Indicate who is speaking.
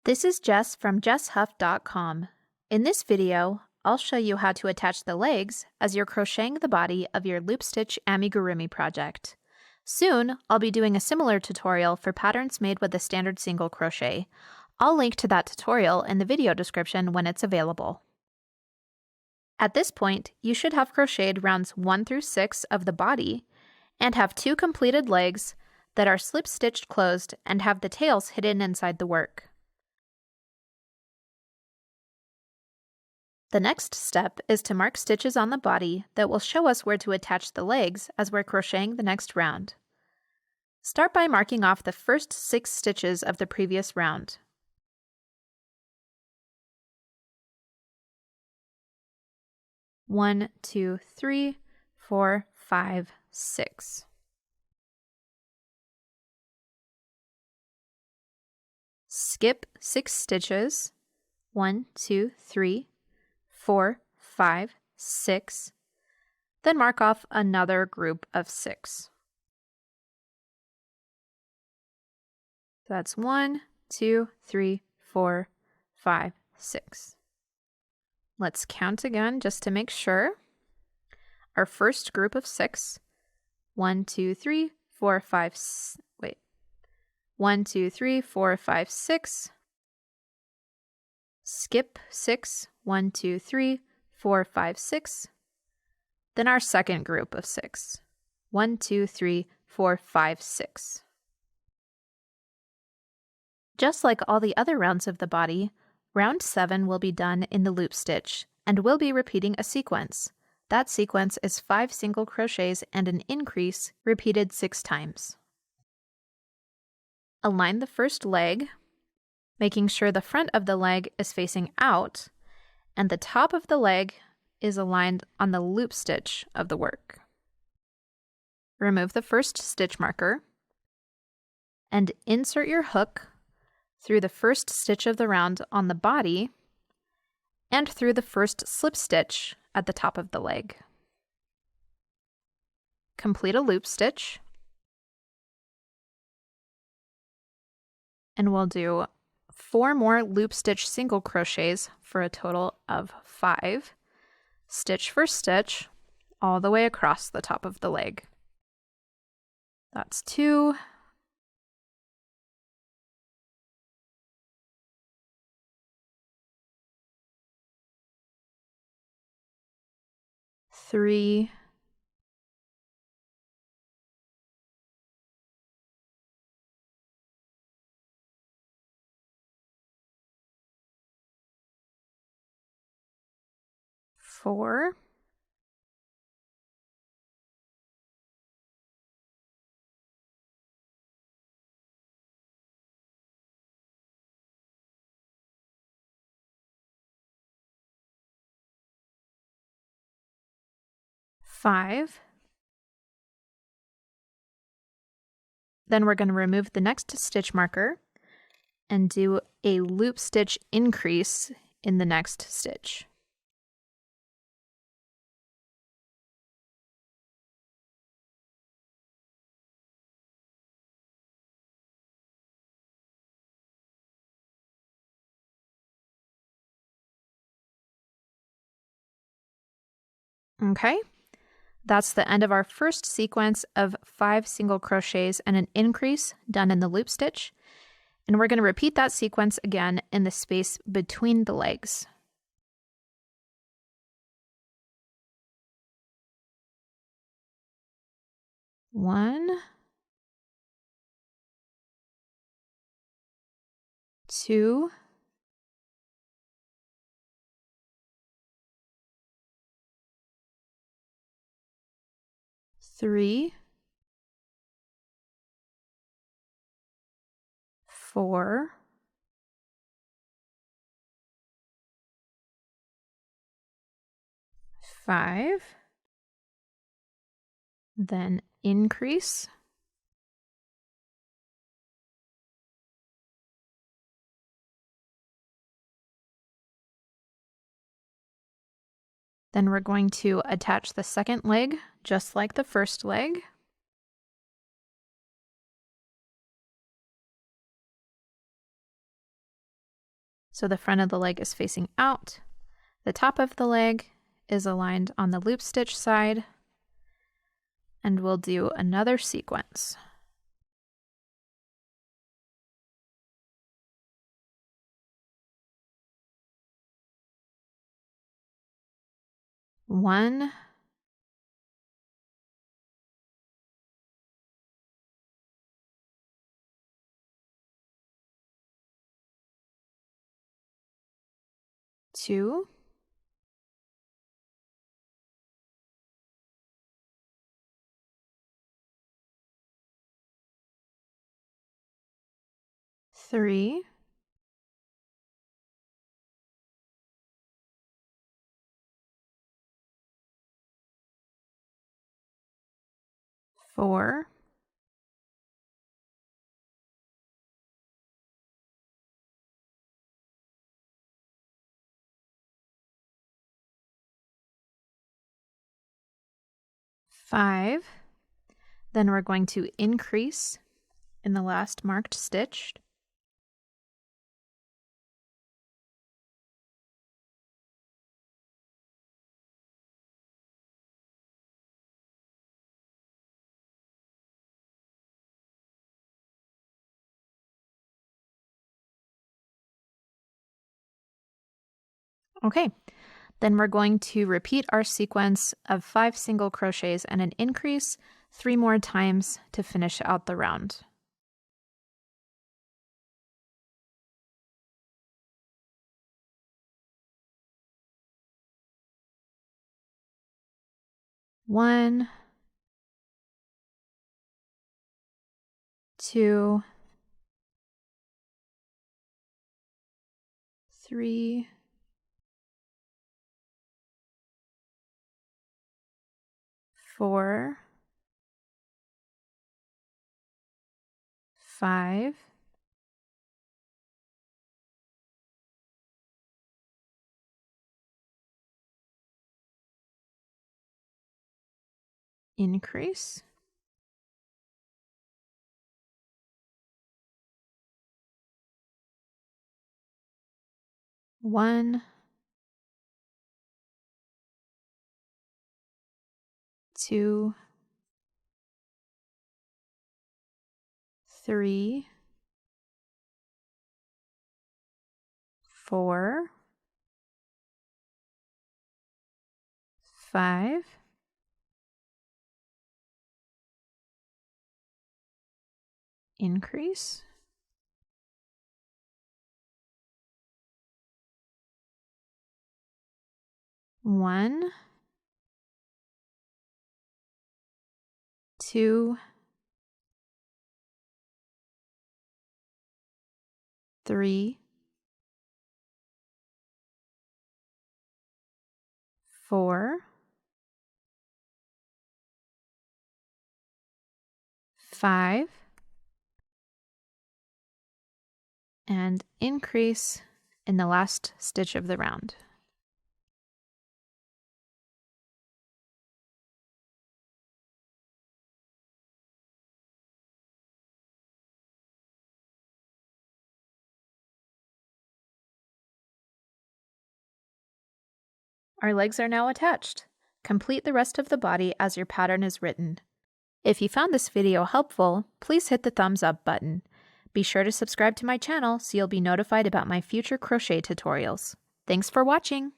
Speaker 1: This is Jess from jesshuff.com. In this video, I'll show you how to attach the legs as you're crocheting the body of your loop stitch amigurumi project. Soon, I'll be doing a similar tutorial for patterns made with a standard single crochet. I'll link to that tutorial in the video description when it's available. At this point, you should have crocheted rounds 1 through 6 of the body and have 2 completed legs that are slip-stitched closed and have the tails hidden inside the work. The next step is to mark stitches on the body that will show us where to attach the legs as we're crocheting the next round. Start by marking off the first 6 stitches of the previous round. One, 2, 3, 4, 5, 6. Skip 6 stitches. 1, 2, 3, 4, 5, 6. Then mark off another group of 6. That's 1, 2, 3, 4, 5, 6. Let's count again just to make sure. Our first group of 6. 1, 2, 3, 4, 5, 1, 2, 3, 4, 5, 6. Skip 6. 1, 2, 3, 4, 5, 6. Then our second group of 6. 1, 2, 3, 4, 5, 6. Just like all the other rounds of the body, round 7 will be done in the loop stitch, and we'll be repeating a sequence. That sequence is 5 single crochets and an increase repeated 6 times. Align the first leg, making sure the front of the leg is facing out, and the top of the leg is aligned on the loop stitch of the work. Remove the first stitch marker, and insert your hook through the first stitch of the round on the body and through the first slip stitch at the top of the leg. Complete a loop stitch, and we'll do 4 more loop stitch single crochets for a total of 5, stitch for stitch, all the way across the top of the leg. That's 2, 3, 4, 5. Then we're going to remove the next stitch marker and do a loop stitch increase in the next stitch. Okay, that's the end of our first sequence of 5 single crochets and an increase done in the loop stitch. And we're going to repeat that sequence again in the space between the legs. One, 2, 3, 4, 5, then increase, then we're going to attach the second leg just like the first leg. So the front of the leg is facing out. The top of the leg is aligned on the loop stitch side. And we'll do another sequence. One, two, three, four, five. Then we're going to increase in the last marked stitch. Okay, then we're going to repeat our sequence of 5 single crochets and an increase 3 more times to finish out the round. One, two, three, four, five, increase, one, two, three, four, five, increase, one, two, three, four, five, and increase in the last stitch of the round. Our legs are now attached. Complete the rest of the body as your pattern is written. If you found this video helpful, please hit the thumbs up button. Be sure to subscribe to my channel so you'll be notified about my future crochet tutorials. Thanks for watching!